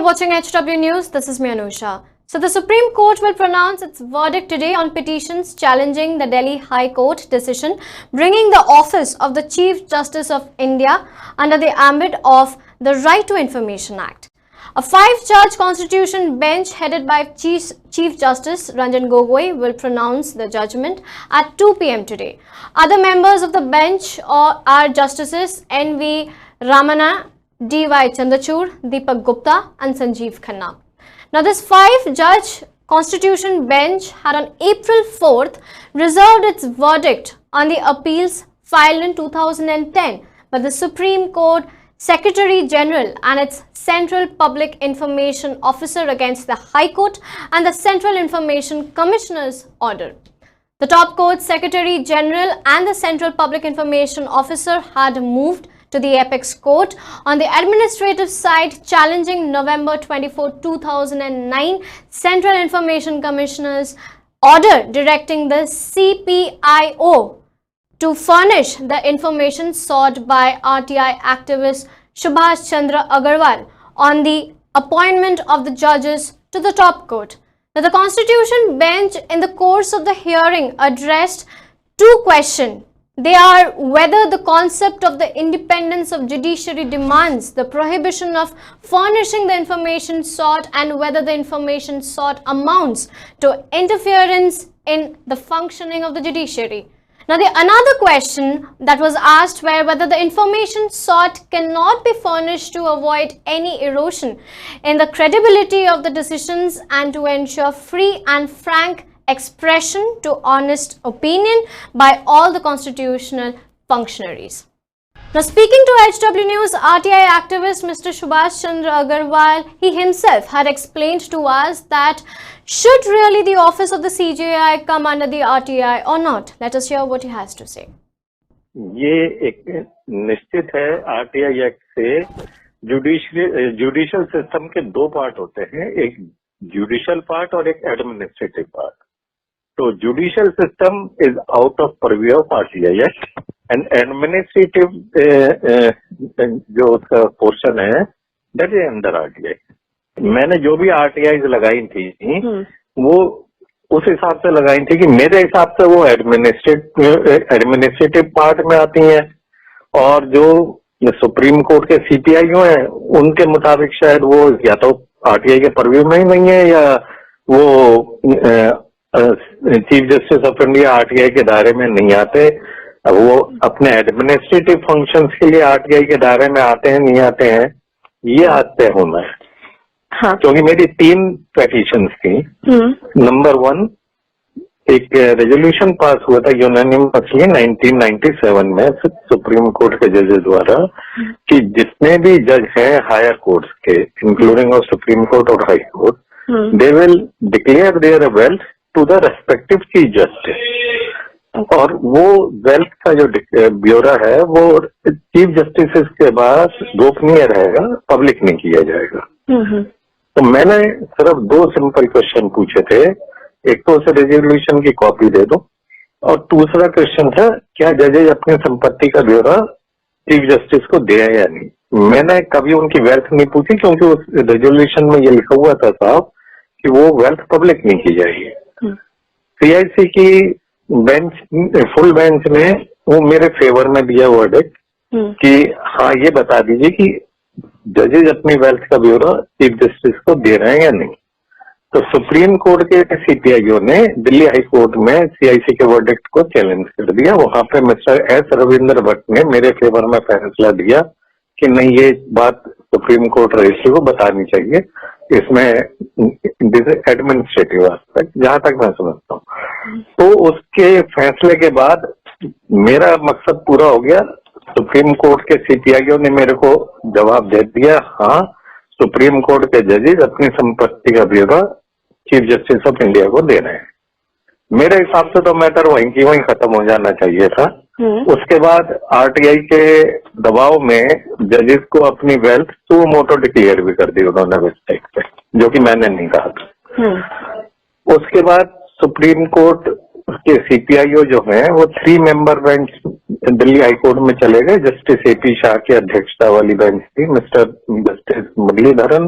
watching HW News. This is me, Anusha. So the Supreme Court will pronounce its verdict today on petitions challenging the Delhi High Court decision, bringing the office of the Chief Justice of India under the ambit of the Right to Information Act. A 5-judge constitution bench headed by Chief Justice Ranjan Gogoi will pronounce the judgment at 2 p.m. today. Other members of the bench are Justices N.V. Ramana, D.Y. Chandrachud, Deepak Gupta and Sanjeev Khanna. Now this 5-judge constitution bench had on April 4th reserved its verdict on the appeals filed in 2010 by the Supreme Court Secretary General and its Central Public Information Officer against the High Court and the Central Information Commissioner's order. The top court Secretary General and the Central Public Information Officer had moved to the apex court on the administrative side, challenging November 24, 2009 Central Information Commissioner's order directing the CPIO to furnish the information sought by RTI activist Subhash Chandra Agarwal on the appointment of the judges to the top court. Now, the Constitution bench in the course of the hearing addressed two questions. They are whether the concept of the independence of judiciary demands the prohibition of furnishing the information sought and whether the information sought amounts to interference in the functioning of the judiciary. Now, another question that was asked were whether the information sought cannot be furnished to avoid any erosion in the credibility of the decisions and to ensure free and frank expression to honest opinion by all the constitutional functionaries. Now, speaking to HW News, RTI activist Mr. Subhash Chandra Agarwal, he himself had explained to us that should really the office of the CJI come under the RTI or not? Let us hear what he has to say. ये एक निश्चित है RTI act से judicial system के दो part होते हैं, एक जुडिशियल पार्ट और एक एडमिनिस्ट्रेटिव पार्ट. तो judicial system is out of purview of RTI act and administrative जो उसका पोर्शन है दैट इज अंडर RTI. मैंने जो भी RTI लगाई थी वो उस हिसाब से लगाई थी कि मेरे हिसाब से वो एडमिनिस्ट्रेटिव पार्ट में आती हैं और जो सुप्रीम कोर्ट के CPIO हैं उनके मुताबिक शायद वो या तो RTI के परव्यू में ही नहीं है या वो chief justice of India RTI के दायरे में नहीं आते. वो अपने एडमिनिस्ट्रेटिव फंक्शंस के लिए RTI के दायरे में आते हैं नहीं आते हैं ये आज तय होना है. हाँ. क्योंकि मेरी 3 पेटिशंस थी. नंबर 1 एक रेजोल्यूशन पास हुआ था यूनानिमसली 1997 में सुप्रीम कोर्ट के जजेस द्वारा कि जितने भी जज हैं हायर कोर्ट्स के इंक्लूडिंग ऑफ सुप्रीम कोर्ट और high court they will declare their wealth to the respective chief justice. और वो वेल्थ का जो ब्यौरा है वो चीफ जस्टिस के पास गोपनीय रहेगा, पब्लिक नहीं किया जाएगा. तो मैंने सिर्फ 2 सिंपल क्वेश्चन पूछे थे. एक तो उसे रेजोल्यूशन की कॉपी दे दो और दूसरा क्वेश्चन था क्या जजेज अपनी संपत्ति का ब्यौरा चीफ जस्टिस को दे या नहीं. मैंने कभी उनकी वेल्थ नहीं पूछी क्योंकि उस रेजोल्यूशन में ये लिखा हुआ था साहब कि वो वेल्थ पब्लिक नहीं की जाएगी. CIC की बेंच फुल बेंच ने वो मेरे फेवर में दिया वर्डिक्ट कि हाँ ये बता दीजिए कि जजेज अपनी वेल्थ का ब्यौरा चीफ जस्टिस को दे रहे हैं या नहीं. तो सुप्रीम कोर्ट के CPIO ने दिल्ली हाई कोर्ट में CIC के वर्डिक्ट को चैलेंज कर दिया. वहां पे मिस्टर S रविंद्र भट्ट ने मेरे फेवर में फैसला दिया कि नहीं ये बात सुप्रीम कोर्ट रजिस्ट्री को बतानी चाहिए, इसमें एडमिनिस्ट्रेटिव एस्पेक्ट जहां तक मैं समझता हूँ. तो उसके फैसले के बाद मेरा मकसद पूरा हो गया. सुप्रीम कोर्ट के CPIO ने मेरे को जवाब दे दिया हाँ सुप्रीम कोर्ट के जजेस अपनी संपत्ति का ब्यौरा चीफ जस्टिस ऑफ इंडिया को दे रहे हैं. मेरे हिसाब से तो मैटर वहीं की वहीं खत्म हो जाना चाहिए था. उसके बाद RTI के दबाव में जजेस को अपनी वेल्थ टू मोटो डिक्लेयर भी कर दी उन्होंने वेबसाइट पे, जो कि मैंने नहीं कहा था. उसके बाद सुप्रीम कोर्ट के CPIO जो हैं वो 3 member bench Delhi high court में चले गए. जस्टिस AP शाह की अध्यक्षता वाली बेंच थी. Mister justice Muralidharan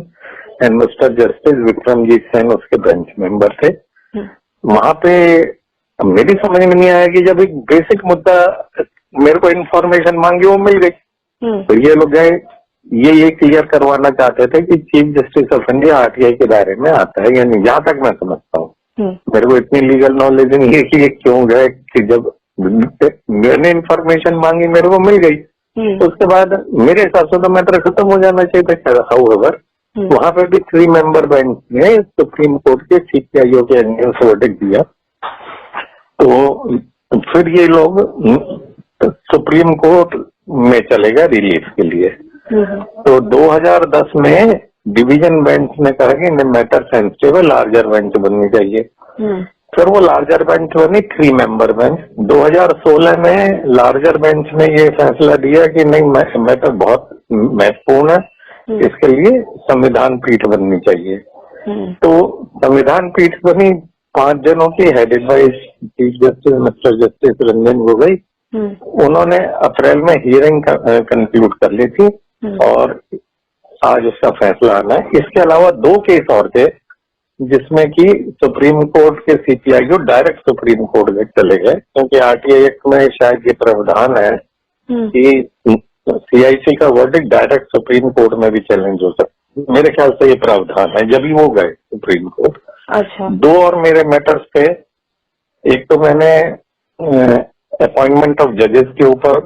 and mister justice Vikramjit Singh उसके बेंच मेंबर थे। वहां पे मेरी समझ में नहीं आया कि जब एक बेसिक मुद्दा मेरे को इन्फॉर्मेशन मांगी वो मिल गई, तो ये लोग गए ये क्लियर करवाना चाहते थे कि chief justice of India RTI के दायरे में आता है या नहीं। जहां तक मैं समझता हूँ, मेरे को इतनी लीगल नॉलेज नहीं है कि ये क्यों गए, कि जब मैंने इन्फॉर्मेशन मांगी मेरे को मिल गई, तो उसके बाद मेरे हिसाब से तो मैटर खत्म हो जाना चाहिए था। हाउएवर वहां पे भी 3 मेंबर बेंच ने सुप्रीम कोर्ट के सीपीआईओ के अगेंस्ट वर्डिक्ट दिया, तो फिर ये लोग सुप्रीम कोर्ट में चले गए रिलीफ के लिए। तो 2010 में डिवीजन बेंच ने कहा कि मैटर सेंसिटिव है, लार्जर बेंच बननी चाहिए। फिर वो लार्जर बेंच बनी 3 मेंबर बेंच। 2016 में लार्जर बेंच ने ये फैसला दिया कि नहीं, मैटर बहुत महत्वपूर्ण है, इसके लिए संविधान पीठ बननी चाहिए। तो संविधान पीठ बनी 5 जनों की, headed by chief justice mister justice Ranjan Gogoi. उन्होंने अप्रैल में हियरिंग कंक्लूड कर ली थी और आज उसका फैसला आना है। इसके अलावा 2 केस और थे जिसमें कि सुप्रीम कोर्ट के सीपीआईओ डायरेक्ट सुप्रीम कोर्ट में चले गए, क्योंकि आरटीआई एक्ट में शायद ये प्रावधान है कि सीआईसी का वर्डिक्ट डायरेक्ट सुप्रीम कोर्ट में भी चैलेंज हो सकता है। मेरे ख्याल से ये प्रावधान है, जब ही वो गए सुप्रीम कोर्ट। अच्छा। 2 और मेरे मैटर्स थे। एक तो मैंने अपॉइंटमेंट ऑफ जजेस के ऊपर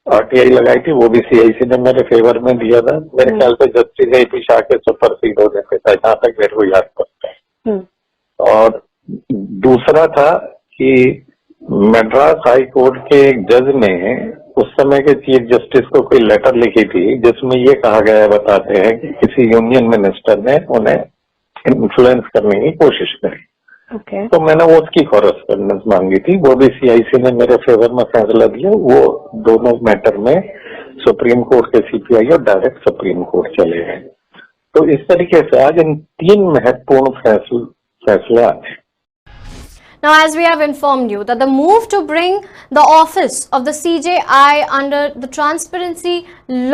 आरटीआई लगाई थी, वो भी सीआईसी ने मेरे फेवर में दिया था। मेरे ख्याल से जस्टिस एपी शाह के सुपरसीड हो जाते था, जहां तक मेरे को याद पड़ता है। और दूसरा था कि मद्रास हाई कोर्ट के एक जज ने उस समय के चीफ जस्टिस को कोई लेटर लिखी थी जिसमें ये कहा गया, बताते हैं कि किसी यूनियन मिनिस्टर ने उन्हें इन्फ्लुएंस करने की कोशिश करी। तो मैंने वो उसकी कॉरेस्पॉन्डेंस मांगी थी, वो भी सीआईसी ने मेरे फेवर में फैसला दिया। वो दोनों मैटर में सुप्रीम कोर्ट के सीपीआई और डायरेक्ट सुप्रीम कोर्ट चले गए। तो इस तरीके से आज इन 3 महत्वपूर्ण फैसले आए। Now, as we have informed you that the move to bring the office of the CJI under the transparency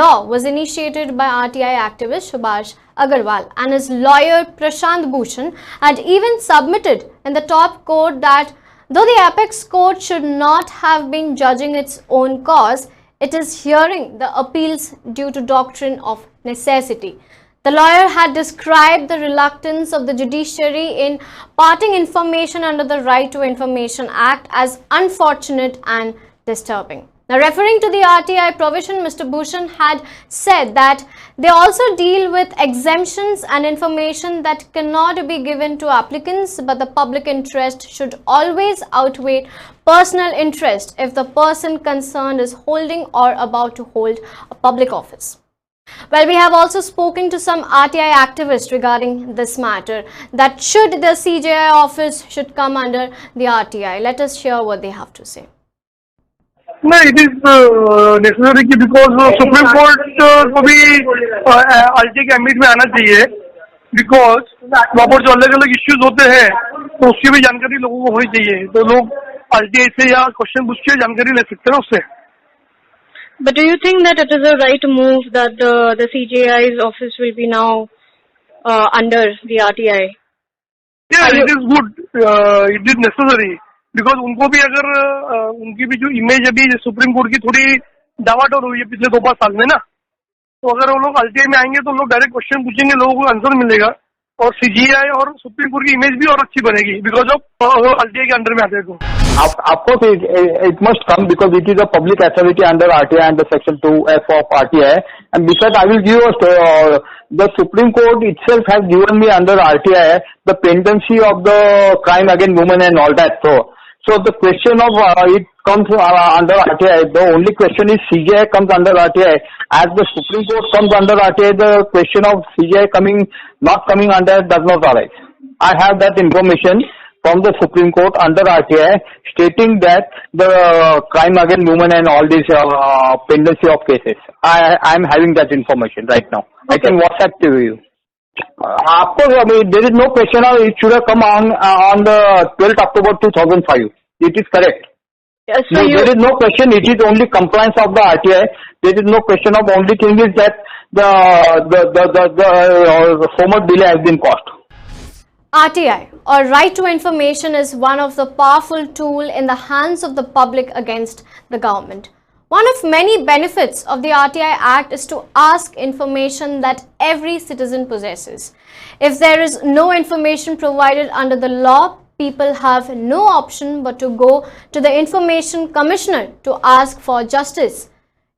law was initiated by RTI activist Subhash Agarwal and his lawyer Prashant Bhushan had even submitted in the top court that though the apex court should not have been judging its own cause, it is hearing the appeals due to doctrine of necessity. The lawyer had described the reluctance of the judiciary in parting information under the Right to Information Act as unfortunate and disturbing. Now, referring to the RTI provision, Mr. Bhushan had said that they also deal with exemptions and information that cannot be given to applicants, but the public interest should always outweigh personal interest if the person concerned is holding or about to hold a public office. Well, we have also spoken to some RTI activists regarding this matter, that should the CJI office should come under the RTI. Let us hear what they have to say. No, it is necessary because Supreme Court को भी RTI के ambit में आना चाहिए, because वहाँ पर जो अलग अलग issues होते हैं तो उसकी भी जानकारी लोगों को होनी चाहिए। तो लोग RTI से या क्वेश्चन पूछ के जानकारी ले सकते हैं उससे। But do you think that it is a right move that the CJI's office will be now under the RTI? Yeah, it is good. It is necessary because उनको भी अगर उनकी भी जो इमेज अभी सुप्रीम कोर्ट की थोड़ी डावाडोल हुई है पिछले 2-5 साल में ना, तो अगर वो लोग RTI में आएंगे तो लोग डायरेक्ट क्वेश्चन पूछेंगे, लोगों को आंसर मिलेगा और CJI और सुप्रीम कोर्ट की इमेज भी और अच्छी बनेगी बिकॉज ऑफ RTI के अंडर में आते हैं तो। Of course, it must come because it is a public authority under RTI and the Section 2F of RTI. And besides, I will give you the Supreme Court itself has given me under RTI the pendency of the crime against women and all that. So the question of it comes under RTI. The only question is CJI comes under RTI. As the Supreme Court comes under RTI, the question of CJI not coming under does not arise. I have that information from the Supreme Court under RTI stating that the crime against women and all this pendency of cases. I am having that information right now. Okay. I can WhatsApp to you. Of course, I mean, there is no question of it should have come on the 12th October 2005. It is correct. Yes, so there is no question. It is only compliance of the RTI There is no question of, only thing is that so much delay has been caused. RTI, or Right to Information, is one of the powerful tools in the hands of the public against the government. One of many benefits of the RTI Act is to ask information that every citizen possesses. If there is no information provided under the law, people have no option but to go to the Information Commissioner to ask for justice.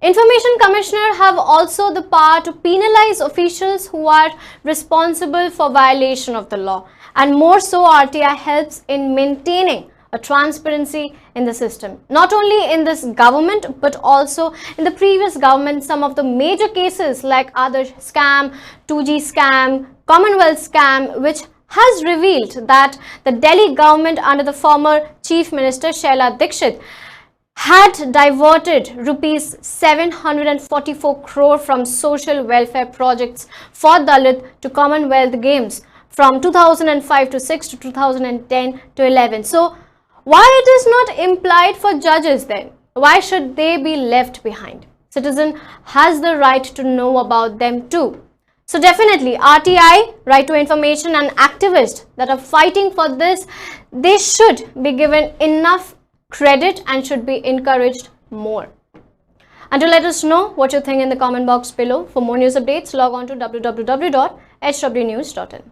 Information Commissioner have also the power to penalize officials who are responsible for violation of the law. And more so, RTI helps in maintaining a transparency in the system. Not only in this government, but also in the previous government, some of the major cases like Adarsh scam, 2G scam, Commonwealth scam, which has revealed that the Delhi government under the former Chief Minister Shaila Dikshit had diverted rupees 744 crore from social welfare projects for Dalit to Commonwealth Games from 2005 to 6 to 2010 to 11. So why it is not implied for judges then? Why should they be left behind? Citizen has the right to know about them too. So definitely RTI, Right to Information, and activists that are fighting for this, they should be given enough credit and should be encouraged more. And to let us know what you think in the comment box below. For more news updates, log on to www.hwnews.in.